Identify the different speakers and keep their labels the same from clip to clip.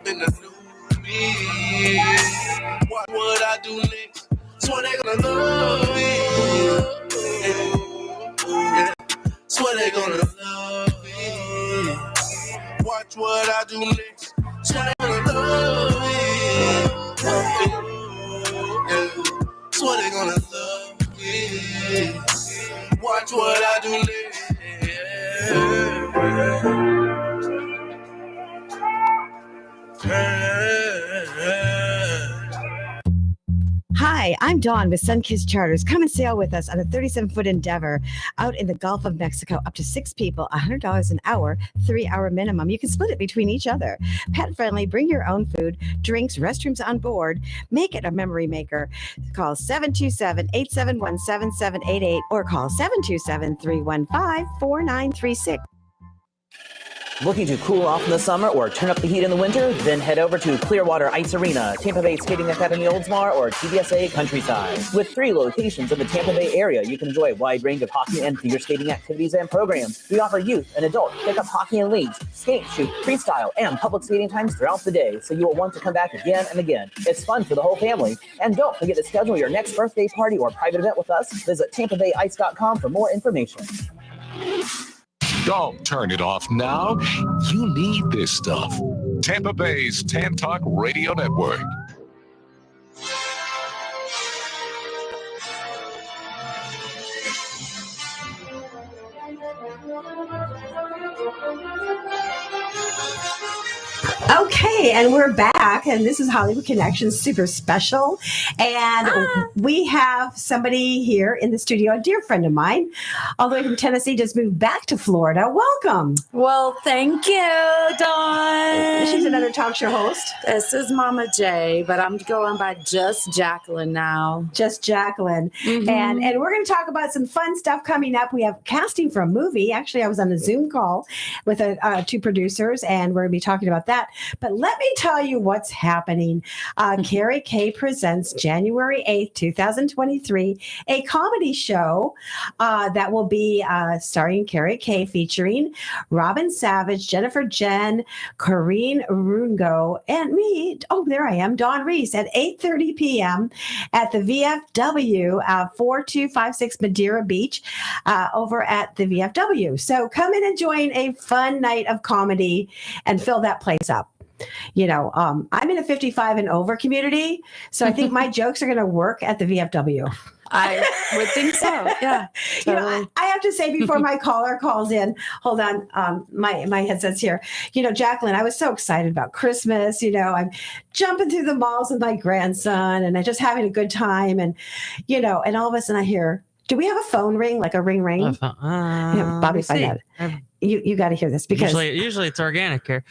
Speaker 1: in the new me. What I do next? Swear they gonna love me. Yeah. Swear they gonna love me. Watch what I do next. Swear they gonna love me. Yeah. Swear they gonna love me. Watch what I do next.
Speaker 2: Hi, I'm Dawn with Sunkist Charters. Come and sail with us on a 37-foot Endeavor out in the Gulf of Mexico. Up to 6 people, $100 an hour, 3-hour minimum. You can split it between each other. Pet friendly, bring your own food, drinks, restrooms on board. Make it a memory maker. Call 727-871-7788 or call 727-315-4936.
Speaker 3: Looking to cool off in the summer or turn up the heat in the winter? Then head over to Clearwater Ice Arena, Tampa Bay Skating Academy Oldsmar, or TBSA Countryside. With 3 locations in the Tampa Bay area, you can enjoy a wide range of hockey and figure skating activities and programs. We offer youth and adult pickup hockey and leagues, skate, shoot, freestyle, and public skating times throughout the day, so you will want to come back again and again. It's fun for the whole family. And don't forget to schedule your next birthday party or private event with us. Visit TampaBayIce.com for more information.
Speaker 4: Don't turn it off now. You need this stuff. Tampa Bay's Tan Talk Radio Network.
Speaker 2: Okay, and we're back, and this is Hollywood Connections Super Special, and we have somebody here in the studio, a dear friend of mine, all the way from Tennessee, just moved back to Florida. Welcome.
Speaker 5: Well, thank you, Dawn.
Speaker 2: She's another talk show host.
Speaker 5: This is Mama J, but I'm going by just Jacqueline now.
Speaker 2: Just Jacqueline.
Speaker 5: Mm-hmm.
Speaker 2: And we're going to talk about some fun stuff coming up. We have casting for a movie. Actually, I was on a Zoom call with 2 producers, and we're going to be talking about that. But let me tell you what's happening. Carrie Kay presents January 8th, 2023, a comedy show that will be starring Carrie Kay, featuring Robin Savage, Jennifer Jen, Corrine Rungo, and me. Oh, there I am, Dawn Reese, at 8:30 p.m. at the VFW, 4256 Madeira Beach, over at the VFW. So come in and join a fun night of comedy and fill that place up. You know, I'm in a 55 and over community, so I think my jokes are going to work at the VFW.
Speaker 5: I would think so. Yeah.
Speaker 2: You know, I have to say before my caller calls in, hold on, my headset's here. You know, Jacqueline, I was so excited about Christmas. You know, I'm jumping through the malls with my grandson, and I'm just having a good time. And, you know, and all of a sudden I hear, do we have a phone ring, like a ring? Bobby, find out. You got to hear this because
Speaker 6: usually it's organic here.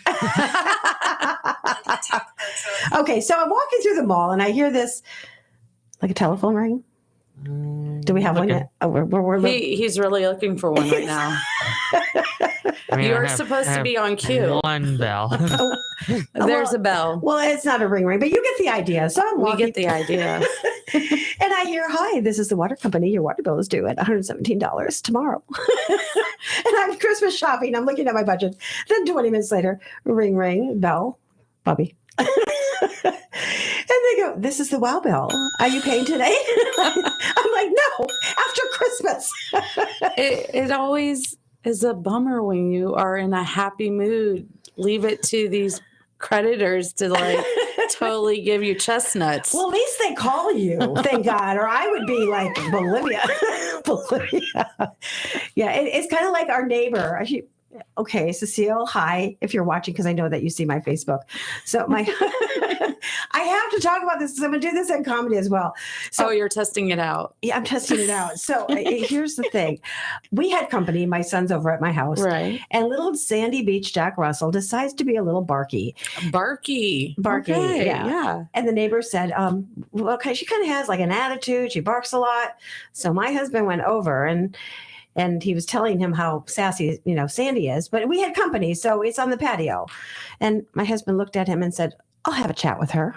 Speaker 2: Okay, so I'm walking through the mall and I hear this, like a telephone ring. Do we have one yet? Oh,
Speaker 5: he's really looking for one right now. You're supposed to be on cue.
Speaker 6: One bell.
Speaker 5: There's a bell.
Speaker 2: Well, it's not a ring, but you get the idea. So I'm walking.
Speaker 5: We get the idea.
Speaker 2: And I hear, hi, this is the water company. Your water bill is due at $117 tomorrow. And I'm Christmas shopping. I'm looking at my budget. Then 20 minutes later, ring, bell, Bobby. And they go, this is the WOW bill. Are you paying today? I'm like, no, after Christmas.
Speaker 5: It always is a bummer when you are in a happy mood. Leave it to these creditors to like totally give you chestnuts.
Speaker 2: Well, at least they call you, thank God, or I would be like Bolivia. Yeah, it's kind of like our neighbor. Okay, Cecile, hi, if you're watching, because I know that you see my Facebook. So I have to talk about this because I'm going to do this in comedy as well. So
Speaker 5: you're testing it out.
Speaker 2: Yeah, I'm testing it out. So here's the thing. We had company. My son's over at my house.
Speaker 5: Right.
Speaker 2: And little Sandy Beach Jack Russell decides to be a little barky.
Speaker 5: Barky.
Speaker 2: Okay, yeah. And the neighbor said, well, she kind of has like an attitude. She barks a lot. So my husband went over and he was telling him how sassy, Sandy is. But we had company, so it's on the patio. And my husband looked at him and said, I'll have a chat with her.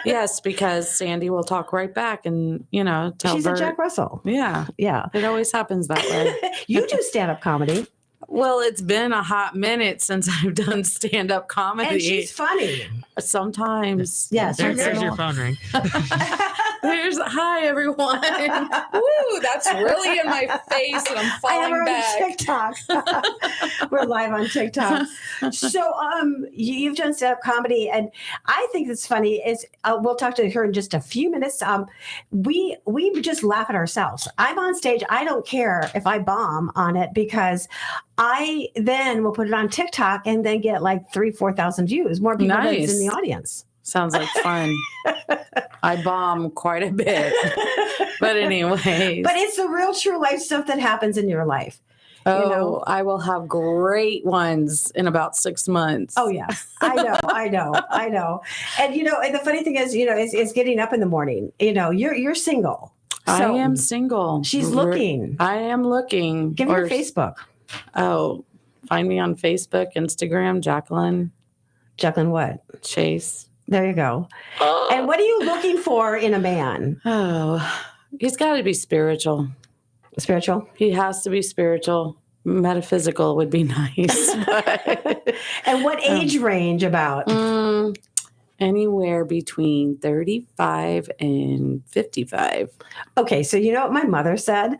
Speaker 5: Yes, because Sandy will talk right back and, tell
Speaker 2: She's
Speaker 5: her.
Speaker 2: a Jack Russell.
Speaker 5: Yeah.
Speaker 2: Yeah.
Speaker 5: It always happens that way.
Speaker 2: You do stand-up comedy.
Speaker 5: Well, it's been a hot minute since I've done stand-up comedy.
Speaker 2: And she's funny.
Speaker 5: Sometimes.
Speaker 2: Yes.
Speaker 6: There's your phone ring.
Speaker 5: Hi, everyone. Woo, that's really in my face, and I'm
Speaker 2: I have
Speaker 5: falling
Speaker 2: her
Speaker 5: back.
Speaker 2: on TikTok. We're live on TikTok. So, you've done stand-up comedy, and I think it's funny. Is we'll talk to her in just a few minutes. We just laugh at ourselves. I'm on stage. I don't care if I bomb on it because I then will put it on TikTok and then get like 3,000-4,000 views. More people than is in the audience.
Speaker 5: Sounds like fun. I bomb quite a bit. But anyways.
Speaker 2: But it's the real true life stuff that happens in your life.
Speaker 5: Oh,
Speaker 2: you know?
Speaker 5: I will have great ones in about 6 months.
Speaker 2: Oh yeah, I know. And and the funny thing is, is getting up in the morning. You're single.
Speaker 5: I
Speaker 2: So
Speaker 5: am single.
Speaker 2: She's looking.
Speaker 5: I am looking.
Speaker 2: Give me your Facebook.
Speaker 5: Oh, find me on Facebook, Instagram, Jacqueline
Speaker 2: what?
Speaker 5: Chase.
Speaker 2: There you go. And what are you looking for in a man?
Speaker 5: Oh, he's got to be spiritual.
Speaker 2: Spiritual?
Speaker 5: He has to be spiritual. Metaphysical would be nice. But,
Speaker 2: And what age range about?
Speaker 5: anywhere between 35 and 55.
Speaker 2: Okay, so you know what my mother said?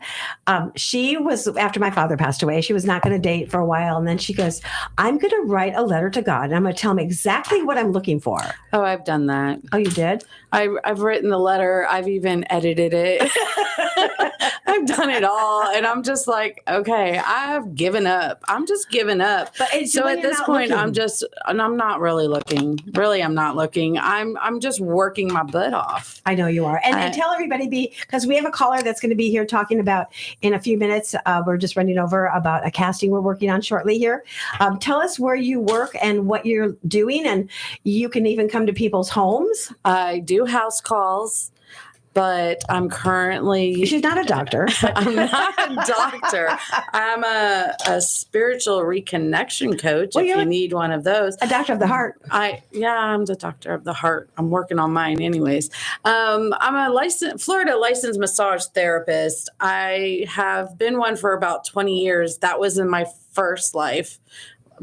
Speaker 2: She was, after my father passed away, she was not going to date for a while. And then she goes, I'm going to write a letter to God and I'm going to tell him exactly what I'm looking for.
Speaker 5: Oh, I've done that.
Speaker 2: Oh, you did?
Speaker 5: I've written the letter. I've even edited it. I've done it all. And I'm just like, okay, I've given up. I'm just giving up.
Speaker 2: But
Speaker 5: So
Speaker 2: when
Speaker 5: at
Speaker 2: you're
Speaker 5: this
Speaker 2: not
Speaker 5: point,
Speaker 2: looking.
Speaker 5: I'm not really looking. Really, I'm not looking. I'm just working my butt off.
Speaker 2: I know you are. And tell everybody, because we have a caller that's going to be here talking about in a few minutes. We're just running over about a casting we're working on shortly here. Tell us where you work and what you're doing. And you can even come to people's homes.
Speaker 5: I do house calls, but I'm currently...
Speaker 2: She's not a doctor.
Speaker 5: I'm not a doctor. I'm a spiritual reconnection coach.
Speaker 2: Well,
Speaker 5: if
Speaker 2: you're
Speaker 5: you need one of those.
Speaker 2: A doctor of the heart.
Speaker 5: I'm the doctor of the heart. I'm working on mine anyways. I'm a Florida licensed massage therapist. I have been one for about 20 years. That was in my first life.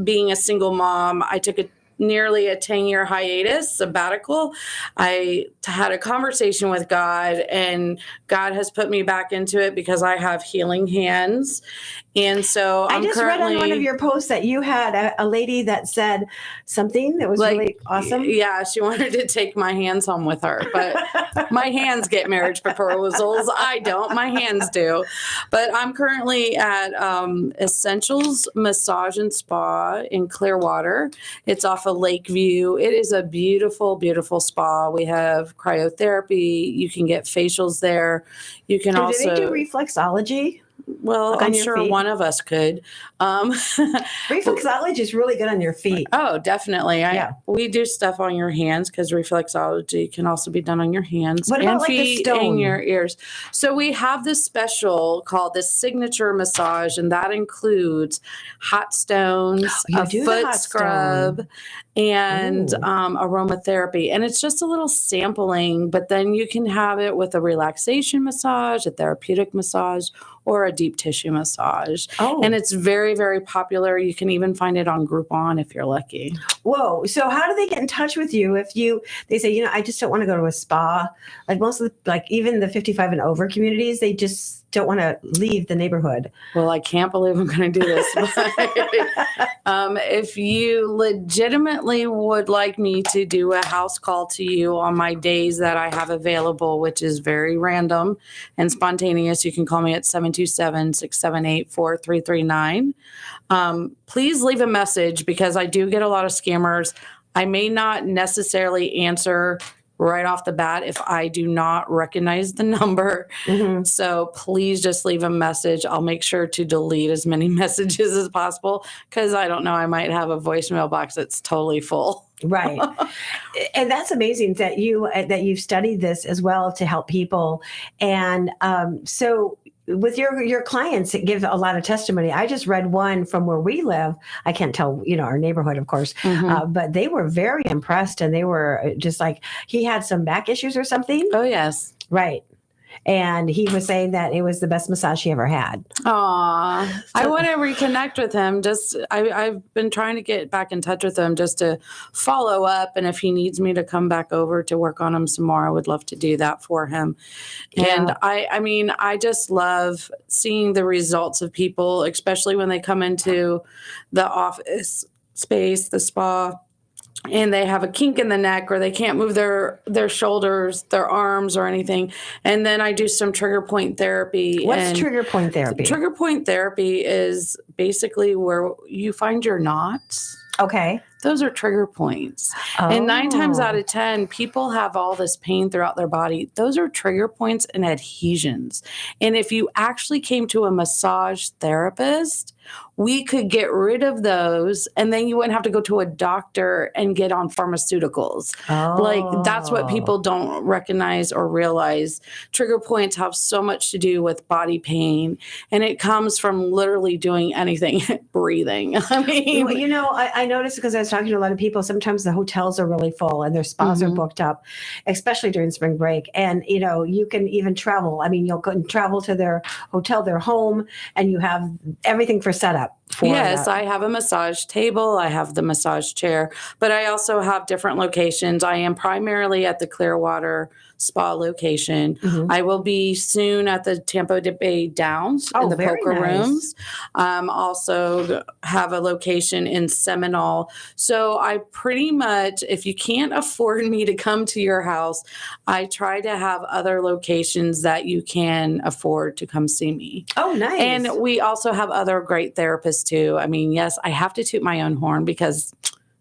Speaker 5: Being a single mom, I took nearly a 10-year hiatus, sabbatical. I had a conversation with God, and God has put me back into it because I have healing hands. And so
Speaker 2: I just read on one of your posts that you had a lady that said something that was really awesome.
Speaker 5: Yeah, she wanted to take my hands home with her, but my hands get marriage proposals. I don't. My hands do. But I'm currently at Essentials Massage and Spa in Clearwater. It's off of Lakeview. It is a beautiful, beautiful spa. We have cryotherapy. You can get facials there. You can
Speaker 2: Do they do
Speaker 5: also...
Speaker 2: reflexology?
Speaker 5: Well,
Speaker 2: Like on
Speaker 5: I'm
Speaker 2: your
Speaker 5: sure
Speaker 2: feet?
Speaker 5: one of us could.
Speaker 2: Reflexology is really good on your feet.
Speaker 5: Oh, definitely.
Speaker 2: Yeah.
Speaker 5: We do stuff on your hands because reflexology can also be done on your hands
Speaker 2: What about
Speaker 5: and
Speaker 2: like the
Speaker 5: feet
Speaker 2: stone?
Speaker 5: and your ears. So we have this special called the signature massage, and that includes hot stones,
Speaker 2: You
Speaker 5: a
Speaker 2: do the
Speaker 5: foot
Speaker 2: hot
Speaker 5: scrub, and
Speaker 2: Ooh.
Speaker 5: aromatherapy. And it's just a little sampling, but then you can have it with a relaxation massage, a therapeutic massage, or a deep tissue massage.
Speaker 2: Oh.
Speaker 5: And it's very, very popular. You can even find it on Groupon if you're lucky.
Speaker 2: Whoa. So how do they get in touch with you if they say, I just don't want to go to a spa? Like most of even the 55 and over communities, they just don't want to leave the neighborhood.
Speaker 5: Well, I can't believe I'm going to do this. But, if you legitimately would like me to do a house call to you on my days that I have available, which is very random and spontaneous, you can call me at 727-678-4339. Please leave a message because I do get a lot of scammers. I may not necessarily answer right off the bat if I do not recognize the number.
Speaker 2: Mm-hmm.
Speaker 5: So please just leave a message. I'll make sure to delete as many messages as possible because I don't know, I might have a voicemail box that's totally full.
Speaker 2: Right. And that's amazing that you've studied this as well to help people. And so with your clients, it gives a lot of testimony. I just read one from where we live. I can't tell, our neighborhood, of course, but they were very impressed, and they were just like, he had some back issues or something.
Speaker 5: Oh, yes.
Speaker 2: Right. And he was saying that it was the best massage he ever had.
Speaker 5: Aw, I want to reconnect with him. I've been trying to get back in touch with him just to follow up. And if he needs me to come back over to work on him some more, I would love to do that for him. And I mean, I just love seeing the results of people, especially when they come into the office space, the spa, and they have a kink in the neck or they can't move their shoulders, their arms or anything. And then I do some trigger point therapy.
Speaker 2: What's trigger point therapy?
Speaker 5: Trigger point therapy is basically where you find your knots.
Speaker 2: Okay.
Speaker 5: Those are trigger points.
Speaker 2: Oh.
Speaker 5: And 9 times out of 10, people have all this pain throughout their body. Those are trigger points and adhesions. And if you actually came to a massage therapist, we could get rid of those, and then you wouldn't have to go to a doctor and get on pharmaceuticals.
Speaker 2: Oh.
Speaker 5: Like, that's what people don't recognize or realize. Trigger points have so much to do with body pain, and it comes from literally doing anything, breathing. I mean,
Speaker 2: You know, I noticed because I was talking to a lot of people, sometimes the hotels are really full and their spas are booked up, especially during spring break. And, you know, you can even travel. I mean, you'll go and travel to their hotel, their home, and you have everything for setup.
Speaker 5: Yes, I have a massage table. I have the massage chair, but I also have different locations. I am primarily at the Clearwater Spa location. I will be soon at the Tampa Bay Downs in the
Speaker 2: very
Speaker 5: poker
Speaker 2: nice.
Speaker 5: rooms. Also have a location in Seminole. So I pretty much, if you can't afford me to come to your house, I try to have other locations that you can afford to come see me.
Speaker 2: Oh, nice.
Speaker 5: And we also have other great therapists too. I mean, yes, I have to toot my own horn because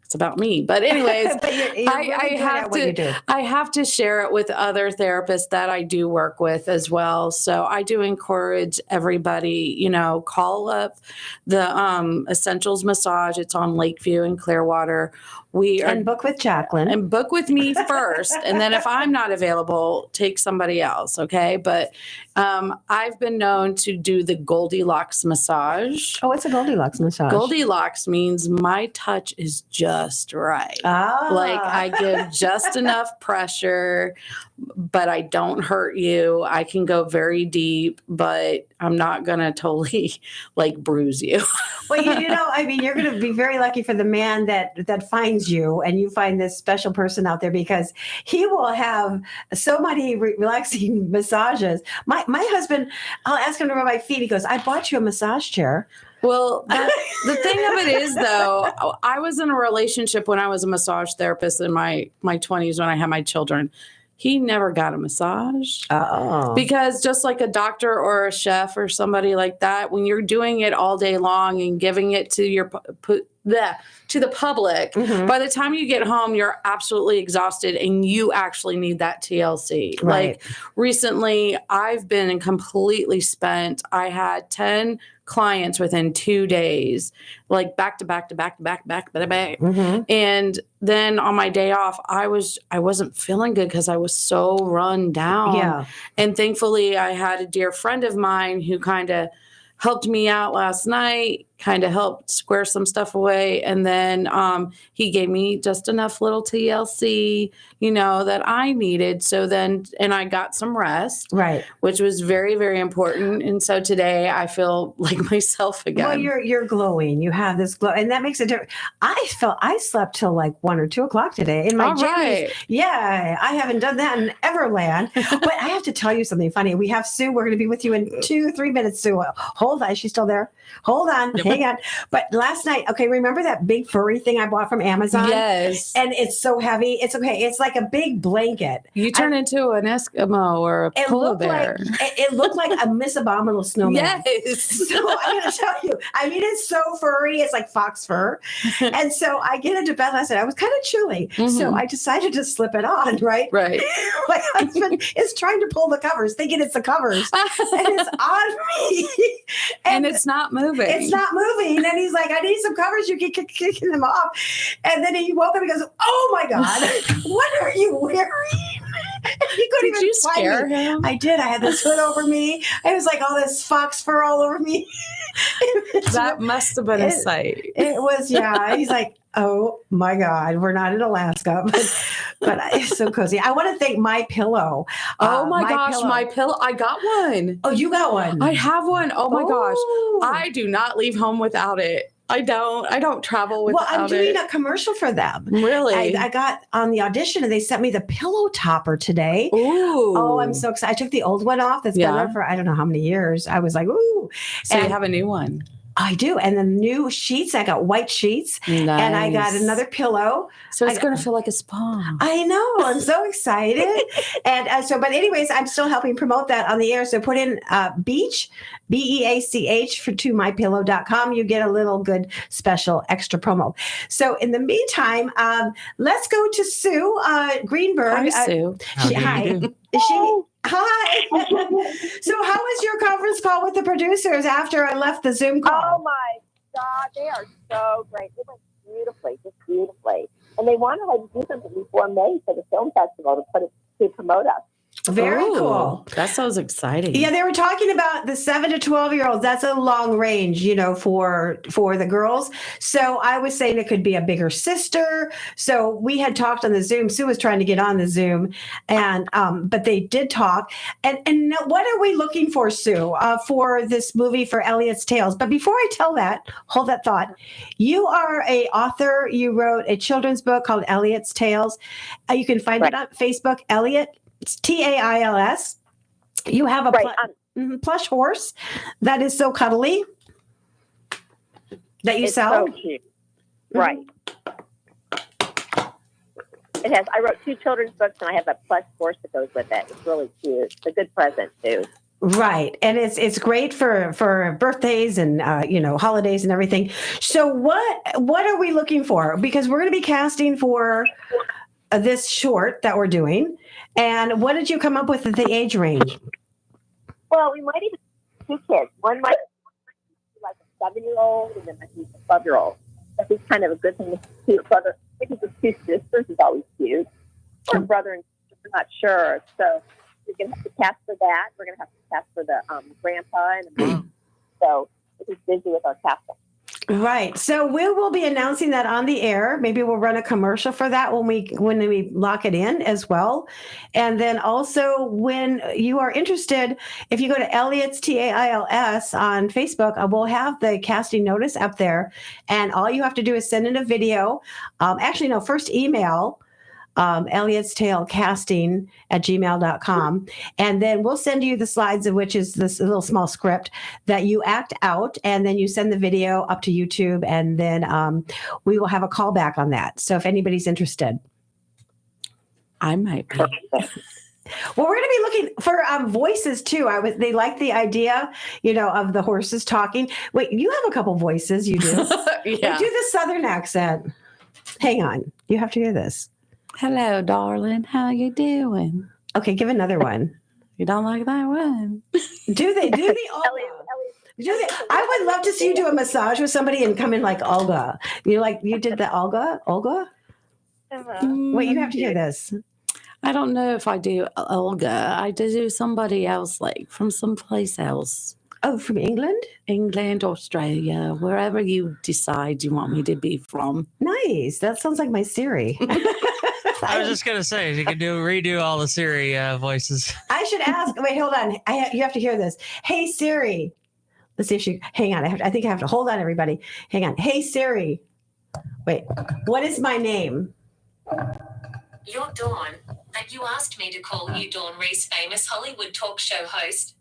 Speaker 5: it's about me. But anyways,
Speaker 2: But you're really good at what you do.
Speaker 5: I have to share it with other therapists that I do work with as well. So I do encourage everybody, you know, call up the Essentials Massage. It's on Lakeview in Clearwater.
Speaker 2: And book with Jacqueline.
Speaker 5: And book with me first. And then if I'm not available, take somebody else. Okay. But I've been known to do the Goldilocks massage.
Speaker 2: Oh, what's a Goldilocks massage?
Speaker 5: Goldilocks means my touch is just right.
Speaker 2: Ah.
Speaker 5: Like I give just enough pressure, but I don't hurt you. I can go very deep, but I'm not going to totally like bruise you.
Speaker 2: Well, you know, I mean, you're going to be very lucky for the man that finds you and you find this special person out there, because he will have so many relaxing massages. My husband, I'll ask him to rub my feet. He goes, I bought you a massage chair.
Speaker 5: Well, the thing of it is, though, I was in a relationship when I was a massage therapist in my 20s when I had my children. He never got a massage.
Speaker 2: Oh.
Speaker 5: Because just like a doctor or a chef or somebody like that, when you're doing it all day long and giving it to to the public, by the time you get home, you're absolutely exhausted and you actually need that TLC.
Speaker 2: Right.
Speaker 5: Like recently, I've been completely spent. I had 10 clients within 2 days, like back to back. And then on my day off, I wasn't feeling good because I was so run down.
Speaker 2: Yeah.
Speaker 5: And thankfully I had a dear friend of mine who kind of helped me out last night, kind of helped square some stuff away. And then he gave me just enough little TLC, you know, that I needed. So then, and I got some rest,
Speaker 2: Right.
Speaker 5: which was very, very important. And so today I feel like myself again.
Speaker 2: Well, you're glowing. You have this glow, and that makes a difference. I slept till like 1 or 2 o'clock today in my
Speaker 5: All
Speaker 2: jammies.
Speaker 5: right.
Speaker 2: Yeah, I haven't done that in Everland. But I have to tell you something funny. We have Sue. We're going to be with you in 2-3 minutes, Sue. Hold on. She's still there. Hold on. Hang on. But last night, okay, remember that big furry thing I bought from Amazon?
Speaker 5: Yes.
Speaker 2: And it's so heavy. It's okay. It's like a big blanket.
Speaker 5: You turn into an Eskimo or a
Speaker 2: It
Speaker 5: polar
Speaker 2: looked
Speaker 5: bear.
Speaker 2: like it looked like a Miss Abominable snowman.
Speaker 5: Yes.
Speaker 2: So I'm going to tell you, I mean, it's so furry. It's like fox fur. And so I get into bed last night. I was kind of chilly. So I decided to slip it on, right?
Speaker 5: Right.
Speaker 2: My husband is trying to pull the covers, thinking it's the covers. And it's on me.
Speaker 5: And it's not moving.
Speaker 2: It's not moving. And he's like, I need some covers. You keep kicking them off. And then he woke up and goes, oh my God, what are you wearing? He couldn't
Speaker 5: Did
Speaker 2: even
Speaker 5: you
Speaker 2: find
Speaker 5: scare
Speaker 2: me.
Speaker 5: him?
Speaker 2: I did. I had this hood over me. It was like all this fox fur all over me.
Speaker 5: That must have been a sight.
Speaker 2: It was, yeah. He's like, Oh my God, we're not in Alaska, but it's so cozy. I want to thank My Pillow.
Speaker 5: Oh my gosh,
Speaker 2: Pillow.
Speaker 5: my pillow. I got one.
Speaker 2: Oh, you got one.
Speaker 5: I have one. Oh my
Speaker 2: Oh.
Speaker 5: gosh. I do not leave home without it. I don't travel without
Speaker 2: Well, I'm doing
Speaker 5: it.
Speaker 2: a commercial for them.
Speaker 5: Really?
Speaker 2: I got on the audition and they sent me the pillow topper today.
Speaker 5: Ooh.
Speaker 2: Oh, I'm so excited. I took the old one off that's been
Speaker 5: Yeah.
Speaker 2: there for I don't know how many years. I was like, ooh.
Speaker 5: So you
Speaker 2: And
Speaker 5: have a new one.
Speaker 2: I do. And the new sheets, I got white sheets. And I got
Speaker 5: Nice.
Speaker 2: another pillow.
Speaker 5: So it's
Speaker 2: I-
Speaker 5: going to feel like a spa.
Speaker 2: I know. I'm so excited. And but anyways, I'm still helping promote that on the air. So put in Beach, BEACH to mypillow.com. You get a little good special extra promo. So in the meantime, let's go to Sue Greenberg.
Speaker 5: Hi, Sue.
Speaker 2: Hi. Hi. So how was your conference call with the producers after I left the Zoom
Speaker 6: Oh
Speaker 2: call?
Speaker 6: my God, they are so great. It went beautifully, just beautifully. And they wanted us to do something before May for the film festival to promote us.
Speaker 2: Very
Speaker 5: Ooh,
Speaker 2: cool.
Speaker 5: That sounds exciting.
Speaker 2: Yeah, they were talking about the 7 to 12-year-olds. That's a long range, for the girls. So I was saying it could be a bigger sister. So we had talked on the Zoom. Sue was trying to get on the Zoom, and but they did talk. And now what are we looking for, Sue, for this movie for Elliot's Tales? But before I tell that, hold that thought. You are a author. You wrote a children's book called Elliot's Tales. You can find it on Facebook, Elliot. It's TAILS. You have a plush horse that is so cuddly that you
Speaker 6: It's
Speaker 2: sell.
Speaker 6: so cute. Right. It has. I wrote 2 children's books, and I have a plush horse that goes with it. It's really cute. It's a good present too.
Speaker 2: Right, and it's great for birthdays and holidays and everything. So what are we looking for? Because we're going to be casting for this short that we're doing. And what did you come up with at the age range?
Speaker 6: Well, we might even 2 kids. One might be like a 7-year-old, and then might be a 12-year-old. That'd be kind of a good thing to see. Brother, maybe the 2 sisters is always cute, or brother and sister. I'm not sure. So we're gonna have to cast for that. We're gonna have to cast for the grandpa and the mom. So we're just busy with our casting.
Speaker 2: Right. So we will be announcing that on the air. Maybe we'll run a commercial for that when we lock it in as well. And then also when you are interested, if you go to Elliot's TAILS on Facebook, we'll have the casting notice up there. And all you have to do is send in a video. First email Elliot's Tale Casting at gmail.com. And then we'll send you the slides, of which is this little small script that you act out. And then you send the video up to YouTube. And then we will have a callback on that. So if anybody's interested.
Speaker 5: I might be.
Speaker 2: Well, we're going to be looking for voices too. They like the idea, of the horses talking. Wait, you have a couple voices. You do.
Speaker 5: Yeah.
Speaker 2: Do the Southern accent. Hang on. You have to hear this.
Speaker 5: Hello, darling. How you doing?
Speaker 2: Okay, give another one.
Speaker 5: You don't like that one?
Speaker 2: Do the Olga?
Speaker 6: Elliot,
Speaker 2: I would love to see you do a massage with somebody and come in like Olga. You did the Olga? Wait, you have to hear this.
Speaker 5: I don't know if I do Olga. I do somebody else, like from someplace else.
Speaker 2: Oh, from England?
Speaker 5: England, Australia, wherever you decide you want me to be from.
Speaker 2: Nice. That sounds like my Siri.
Speaker 7: I was just gonna say you can redo all the Siri voices.
Speaker 2: I should ask. Wait, hold on. You have to hear this. Hey Siri. Let's see if she. Hang on. I think I have to hold on, everybody. Hang on. Hey Siri. Wait. What is my name?
Speaker 8: You're Dawn, and you asked me to call you Dawn Reese, famous Hollywood talk show host.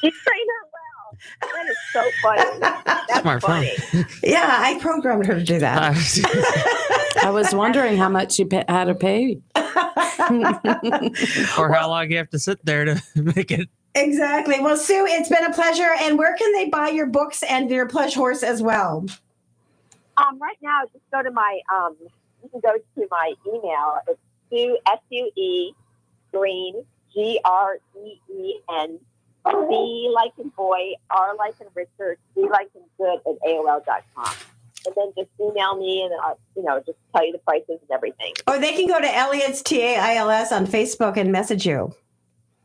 Speaker 6: You trained her well. That is so funny. That's
Speaker 7: Smart
Speaker 6: funny.
Speaker 2: Yeah, I programmed her to do that.
Speaker 5: I was wondering how much you had to pay.
Speaker 7: Or how long you have to sit there to make it.
Speaker 2: Exactly. Well, Sue, it's been a pleasure. And where can they buy your books and your plush horse as well?
Speaker 6: Right now, just go to my, you can go to my email. It's Sue, SUE, Green, GREEN, B like in boy, R like in Richard, C like in good at AOL.com. And then just email me and I'll, just tell you the prices and everything.
Speaker 2: Or they can go to Elliot's TAILS on Facebook and message you.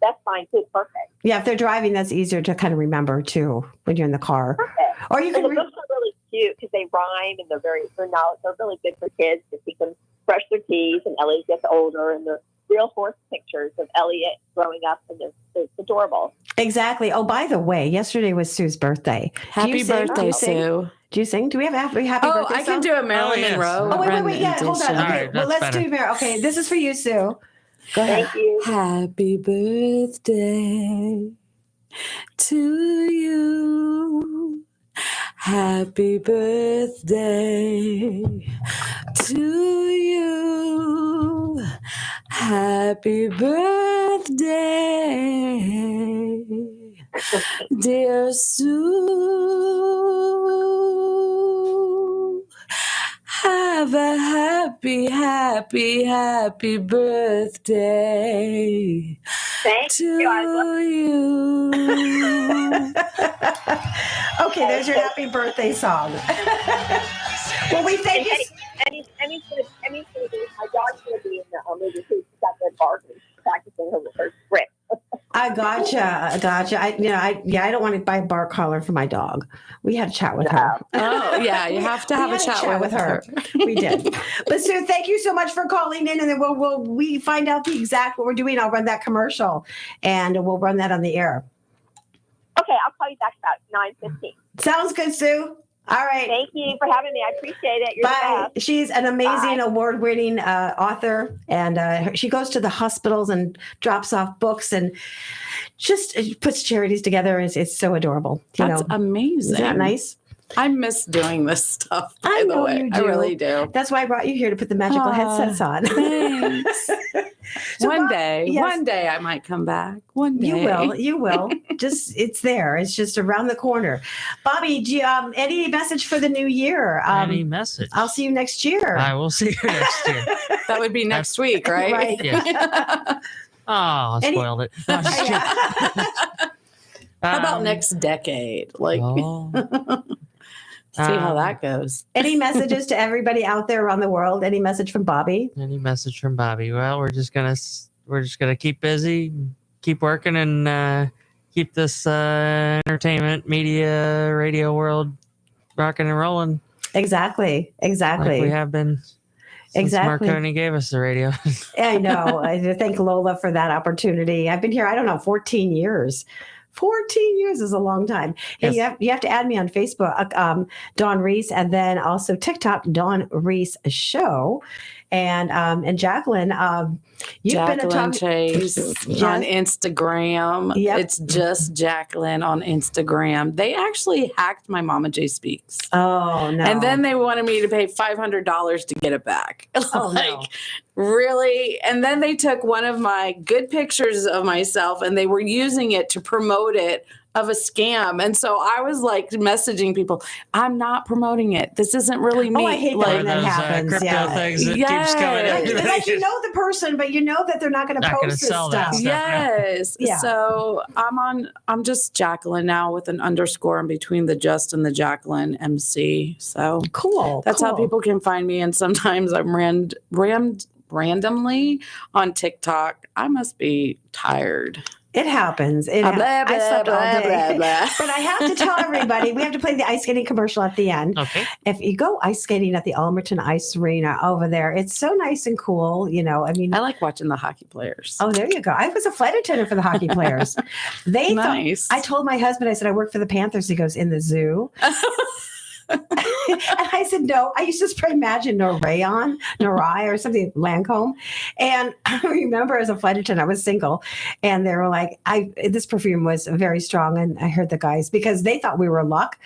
Speaker 6: That's fine too. Perfect.
Speaker 2: Yeah, if they're driving, that's easier to kind of remember too when you're in the car.
Speaker 6: Perfect.
Speaker 2: Or you
Speaker 6: And
Speaker 2: can
Speaker 6: the books are really cute because they rhyme and they're really good for kids to keep them brush their teeth. And Elliot gets older, and they're real horse pictures of Elliot growing up, and it's adorable.
Speaker 2: Exactly. Oh, by the way, yesterday was Sue's birthday.
Speaker 5: Happy birthday, Sue.
Speaker 2: Do you sing? Do we have a happy birthday
Speaker 5: I can
Speaker 2: song?
Speaker 5: do a Marilyn
Speaker 7: yes.
Speaker 5: Monroe.
Speaker 2: Oh, wait. Yeah, hold on.
Speaker 5: rendition.
Speaker 2: Okay,
Speaker 7: right,
Speaker 2: well,
Speaker 7: that's
Speaker 2: let's
Speaker 7: better.
Speaker 2: do Marilyn. Okay, this is for you, Sue. Go ahead.
Speaker 6: Thank you.
Speaker 5: Happy birthday to you. Happy birthday to you. Happy birthday, dear Sue. Have a happy, happy, happy birthday
Speaker 6: Thank you. I love
Speaker 5: to you.
Speaker 2: Okay, there's your happy birthday song. Well, we thank you.
Speaker 6: Emmy's gonna be, my dog's gonna be in the movie too. She's got good barking, practicing her script.
Speaker 2: I gotcha. I don't want to buy a bark collar for my dog. We had a chat with her.
Speaker 5: Oh, yeah, you have to have
Speaker 2: We
Speaker 5: a
Speaker 2: had
Speaker 5: chat with her.
Speaker 2: We did. But Sue, thank you so much for calling in, and then we find out the exact what we're doing. I'll run that commercial, and we'll run that on the air.
Speaker 6: Okay, I'll call you back about 9:15.
Speaker 2: Sounds good, Sue. All right.
Speaker 6: Thank you for having me. I appreciate it. You're
Speaker 2: Bye.
Speaker 6: the best.
Speaker 2: She's an amazing
Speaker 6: Bye.
Speaker 2: award-winning author, and she goes to the hospitals and drops off books and just puts charities together. It's so adorable.
Speaker 5: That's amazing.
Speaker 2: Isn't that nice?
Speaker 5: I miss doing this stuff, by
Speaker 2: I
Speaker 5: the
Speaker 2: know
Speaker 5: way.
Speaker 2: you
Speaker 5: I
Speaker 2: do.
Speaker 5: really do.
Speaker 2: That's why I brought you here to put the magical headsets on.
Speaker 5: Thanks.
Speaker 2: So
Speaker 5: one
Speaker 2: Bob- yes.
Speaker 5: day I might come back. One day.
Speaker 2: You will. Just it's there. It's just around the corner. Bobby, do you, any message for the new year?
Speaker 7: Any message?
Speaker 2: I'll see you next year.
Speaker 7: I will see you next year.
Speaker 5: That would be next week, right?
Speaker 2: Right.
Speaker 7: Yeah. Oh, I
Speaker 2: Any-
Speaker 7: spoiled it. No, I'm just kidding.
Speaker 5: How about next decade? Like,
Speaker 7: Oh.
Speaker 5: see how that goes.
Speaker 2: Any messages to everybody out there around the world? Any message from Bobby?
Speaker 7: Any message from Bobby? Well, we're just gonna keep busy, keep working, and keep this entertainment, media, radio world rocking and rolling
Speaker 2: Exactly.
Speaker 7: like we have been since
Speaker 2: Exactly.
Speaker 7: Marconi gave us the radio.
Speaker 2: I know. I thank Lola for that opportunity. I've been here, 14 years. 14 years is a long time. And
Speaker 7: Yes.
Speaker 2: you have to add me on Facebook, Dawn Reese, and then also TikTok, Dawn Reese Show. And Jacqueline, you've been a
Speaker 5: Jacqueline
Speaker 2: top.
Speaker 5: Chase
Speaker 2: Yes.
Speaker 5: on Instagram.
Speaker 2: Yep.
Speaker 5: It's just Jacqueline on Instagram. They actually hacked my Mama J Speaks.
Speaker 2: Oh no!
Speaker 5: And then they wanted me to pay $500 to get it back.
Speaker 2: Oh, no.
Speaker 5: Really? And then they took one of my good pictures of myself and they were using it to promote it of a scam. And so I was like messaging people, I'm not promoting it. This isn't really me.
Speaker 2: Oh, I hate that
Speaker 5: like,
Speaker 2: when that happens.
Speaker 7: Crypto
Speaker 2: Yeah.
Speaker 7: things that
Speaker 5: Yes.
Speaker 7: keeps coming.
Speaker 2: Like,
Speaker 7: in.
Speaker 2: like you know the person, but you know that they're not going to
Speaker 7: Not gonna
Speaker 2: post this
Speaker 7: sell that
Speaker 2: stuff.
Speaker 7: stuff.
Speaker 5: Yes.
Speaker 2: Yeah.
Speaker 5: So I'm just Jacqueline now with an underscore in between the Just and the Jacqueline MC. So
Speaker 2: Cool.
Speaker 5: that's how
Speaker 2: cool.
Speaker 5: people can find me. And sometimes I'm randomly on TikTok. I must be tired.
Speaker 2: It happens.
Speaker 5: Blah,
Speaker 2: I slept all
Speaker 5: blah,
Speaker 2: day.
Speaker 5: blah, blah.
Speaker 2: But I have to tell everybody, we have to play the ice skating commercial at the end.
Speaker 7: Okay.
Speaker 2: If you go ice skating at the Almerton Ice Arena over there, it's so nice and cool. You know, I mean,
Speaker 5: I like watching the hockey players.
Speaker 2: oh, there you go. I was a flight attendant for the hockey players. They
Speaker 5: Nice.
Speaker 2: thought, I told my husband, I said, I work for the Panthers. He goes, in the zoo. And I said, no, I used to spray Magic Norai or something, Lancome. And I remember as a flight attendant, I was single, and they were like, this perfume was very strong. And I heard the guys, because they thought we were luck,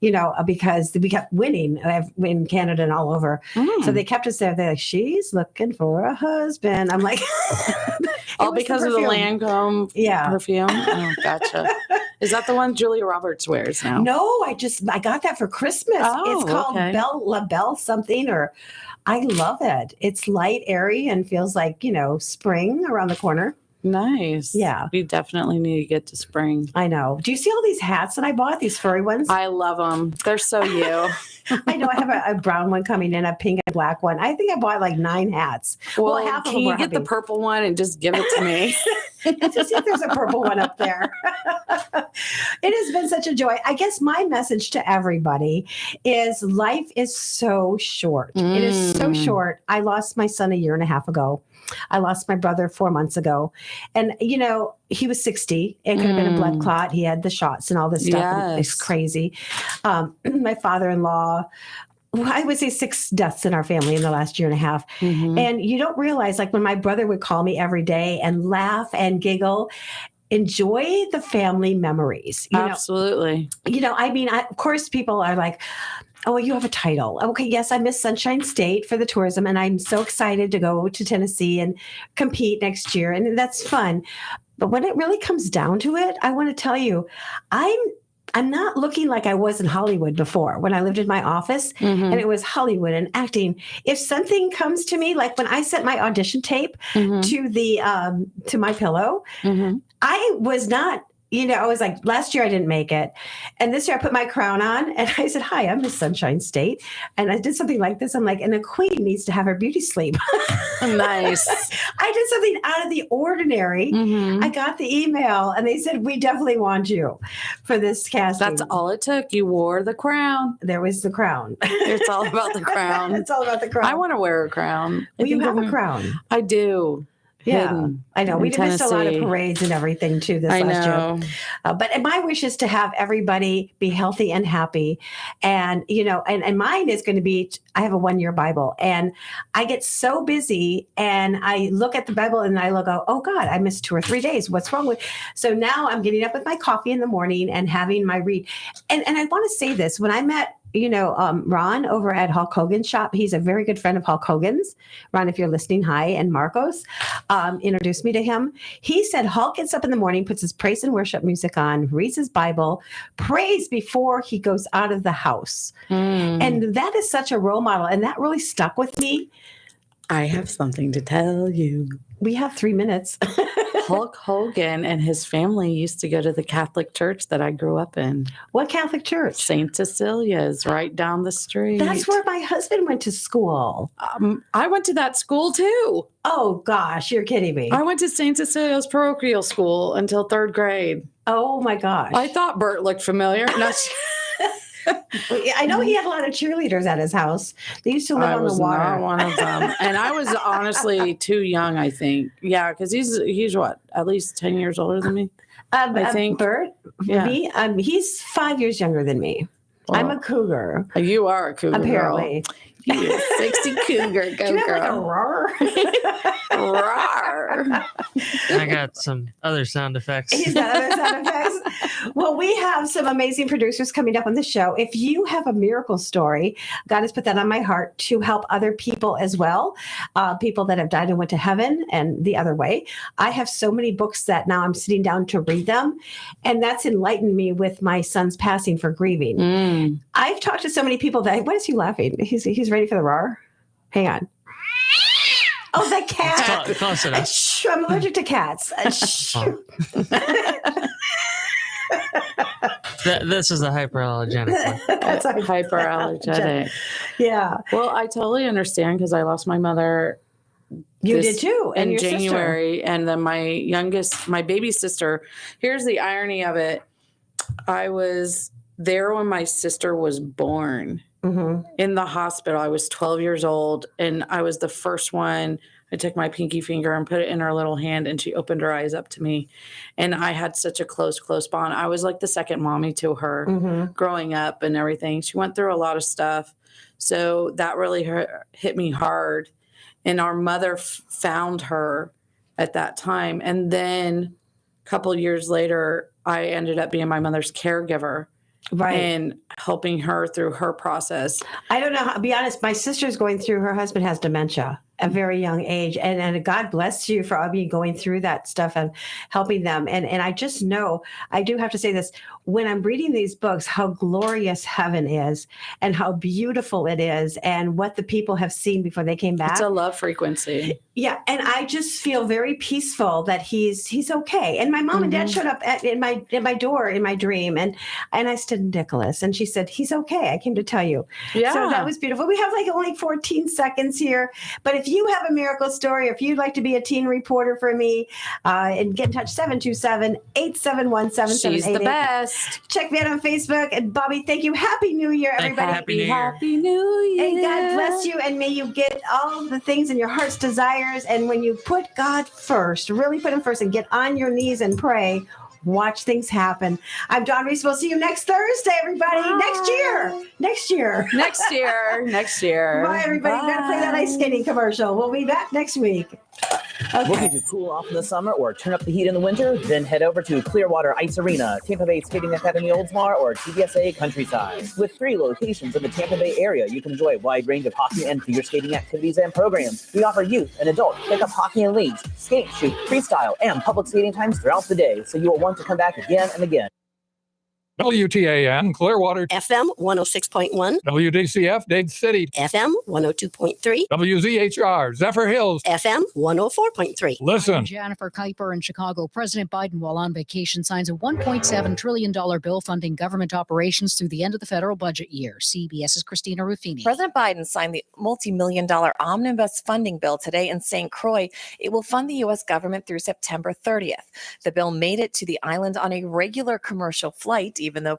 Speaker 2: you know, because we kept winning in Canada and all over. So they kept us there. They're like, she's looking for a husband. I'm like,
Speaker 5: all because of the Lancome
Speaker 2: Yeah.
Speaker 5: perfume. Oh, gotcha. Is that the one Julia Roberts wears now?
Speaker 2: No, I got that for Christmas.
Speaker 5: Oh,
Speaker 2: It's called
Speaker 5: okay.
Speaker 2: La Belle something, or I love it. It's light, airy, and feels like, you know, spring around the corner.
Speaker 5: Nice.
Speaker 2: Yeah.
Speaker 5: We definitely need to get to spring.
Speaker 2: I know. Do you see all these hats that I bought? These furry ones?
Speaker 5: I love them. They're so you.
Speaker 2: I know I have a brown one coming in, a pink and black one. I think I bought like 9 hats.
Speaker 5: Well,
Speaker 2: half of
Speaker 5: can
Speaker 2: them
Speaker 5: you
Speaker 2: were
Speaker 5: get the
Speaker 2: hubby.
Speaker 5: purple one and just give it to me?
Speaker 2: Let's just see if there's a purple one up there. It has been such a joy. I guess my message to everybody is life is so short. It is so short. I lost my son a year and a half ago. I lost my brother 4 months ago. And, you know, he was 60. It could have been a blood clot. He had the shots and all this stuff. And it's
Speaker 5: Yes.
Speaker 2: crazy. My father-in-law, I would say 6 deaths in our family in the last year and a half. And you don't realize, like when my brother would call me every day and laugh and giggle, enjoy the family memories.
Speaker 5: Absolutely.
Speaker 2: I mean, of course, people are like, oh, you have a title. Okay, yes, I miss Sunshine State for the tourism, and I'm so excited to go to Tennessee and compete next year, and that's fun. But when it really comes down to it, I want to tell you, I'm not looking like I was in Hollywood before when I lived in my office and it was Hollywood and acting. If something comes to me, like when I sent my audition tape to the to My Pillow, I was not, I was like, last year I didn't make it. And this year I put my crown on and I said, hi, I'm Miss Sunshine State. And I did something like this. I'm like, and a queen needs to have her beauty sleep.
Speaker 5: Nice.
Speaker 2: I did something out of the ordinary. I got the email and they said, we definitely want you for this casting.
Speaker 5: That's all it took. You wore the crown.
Speaker 2: There was the crown.
Speaker 5: It's all about the crown.
Speaker 2: It's all about the crown.
Speaker 5: I want to wear a crown.
Speaker 2: Well, you
Speaker 5: think
Speaker 2: have
Speaker 5: I'm-
Speaker 2: a crown.
Speaker 5: I do.
Speaker 2: Yeah,
Speaker 5: Hidden
Speaker 2: I know.
Speaker 5: in
Speaker 2: We missed a lot of
Speaker 5: Tennessee.
Speaker 2: parades and everything too this
Speaker 5: I
Speaker 2: last
Speaker 5: know.
Speaker 2: year. But my wish is to have everybody be healthy and happy. And, and mine is going to be, I have a 1-year Bible and I get so busy and I look at the Bible and I go, oh God, I missed 2 or 3 days. What's wrong with? So now I'm getting up with my coffee in the morning and having my read. And I want to say this, when I met Ron over at Hulk Hogan's shop. He's a very good friend of Hulk Hogan's. Ron, if you're listening, hi. And Marcos introduced me to him. He said Hulk gets up in the morning, puts his praise and worship music on, reads his Bible, prays before he goes out of the house. And that is such a role model. And that really stuck with me.
Speaker 5: I have something to tell you.
Speaker 2: We have 3 minutes.
Speaker 5: Hulk Hogan and his family used to go to the Catholic church that I grew up in.
Speaker 2: What Catholic church?
Speaker 5: St. Cecilia's, right down the street.
Speaker 2: That's where my husband went to school.
Speaker 5: I went to that school too.
Speaker 2: Oh gosh, you're kidding me.
Speaker 5: I went to St. Cecilia's parochial school until 3rd grade.
Speaker 2: Oh my gosh.
Speaker 5: I thought Bert looked familiar. No,
Speaker 2: I know he had a lot of cheerleaders at his house. They used to live
Speaker 5: I
Speaker 2: on
Speaker 5: was
Speaker 2: the water.
Speaker 5: not one of them. And I was honestly too young, I think. Yeah, because he's what, at least 10 years older than me? I think.
Speaker 2: Bert,
Speaker 5: Yeah.
Speaker 2: me, he's 5 years younger than me. I'm a cougar,
Speaker 5: You are a cougar
Speaker 2: apparently.
Speaker 5: girl. You a 60 cougar. Go
Speaker 2: Do you have like a
Speaker 5: girl.
Speaker 2: roar?
Speaker 5: Rawr.
Speaker 7: I got some other sound effects.
Speaker 2: He's got other sound effects. Well, we have some amazing producers coming up on the show. If you have a miracle story, God has put that on my heart to help other people as well, people that have died and went to heaven and the other way. I have so many books that now I'm sitting down to read them, and that's enlightened me with my son's passing for grieving. I've talked to so many people that, what is he laughing? He's ready for the roar. Hang on. Oh, the cat.
Speaker 7: Close enough.
Speaker 2: Shh, I'm allergic to cats. Shh.
Speaker 7: This is a hyperallergenic one.
Speaker 2: That's
Speaker 5: Hyperallergenic.
Speaker 2: Yeah,
Speaker 5: Well, I totally understand because I lost my mother
Speaker 2: you
Speaker 5: this-
Speaker 2: did too, and
Speaker 5: in
Speaker 2: your sister.
Speaker 5: January. And then my baby sister, here's the irony of it. I was there when my sister was born in the hospital. I was 12 years old and I was the first one. I took my pinky finger and put it in her little hand and she opened her eyes up to me. And I had such a close bond. I was like the second mommy to her growing up and everything. She went through a lot of stuff. So that really hit me hard. And our mother found her at that time. And then a couple of years later, I ended up being my mother's caregiver.
Speaker 2: Right.
Speaker 5: And helping her through her process.
Speaker 2: I don't know how, to be honest, my sister's going through, her husband has dementia. a very young age, and God bless you for going through that stuff and helping them. And I just know, I do have to say this, when I'm reading these books, how glorious heaven is and how beautiful it is and what the people have seen before they came back.
Speaker 5: It's a love frequency.
Speaker 2: Yeah, and I just feel very peaceful that he's okay. And my mom and dad showed up in my door in my dream, and I said, Nicholas, and she said, he's okay. I came to tell you.
Speaker 5: Yeah.
Speaker 2: So that was beautiful. We have like only 14 seconds here, but if you have a miracle story, or if you'd like to be a teen reporter for me, and get in touch, 727-871-7788.
Speaker 5: She's the best.
Speaker 2: Check me out on Facebook. And Bobby, thank you. Happy New Year, everybody.
Speaker 7: Happy New Year.
Speaker 5: Happy New Year.
Speaker 2: And God bless you, and may you get all the things in your heart's desires. And when you put God first, really put him first, and get on your knees and pray, watch things happen. I'm Dawn Reese. We'll see you next Thursday, everybody.
Speaker 5: Bye.
Speaker 2: Next year.
Speaker 5: Next year. Next year.
Speaker 2: Bye, everybody. Gotta play that ice skating commercial. We'll be back next week.
Speaker 3: Looking to cool off in the summer or turn up the heat in the winter? Then head over to Clearwater Ice Arena, Tampa Bay Skating Academy Oldsmar, or TBSA Countryside. With 3 locations in the Tampa Bay area, you can enjoy a wide range of hockey and figure skating activities and programs. We offer youth and adult pickup hockey and leagues, skate, shoot, freestyle, and public skating times throughout the day, so you will want to come back again and again.
Speaker 9: WTAN Clearwater,
Speaker 10: FM 106.1,
Speaker 9: WDCF Dade City,
Speaker 10: FM 102.3,
Speaker 9: WZHR Zephyr Hills,
Speaker 10: FM 104.3.
Speaker 9: Listen.
Speaker 11: Jennifer Kuiper in Chicago. President Biden, while on vacation, signs a $1.7 trillion bill funding government operations through the end of the federal budget year. CBS's Christina Ruffini.
Speaker 12: President Biden signed the multi-million-dollar omnibus funding bill today in St. Croix. It will fund the U.S. government through September 30th. The bill made it to the island on a regular commercial flight, even though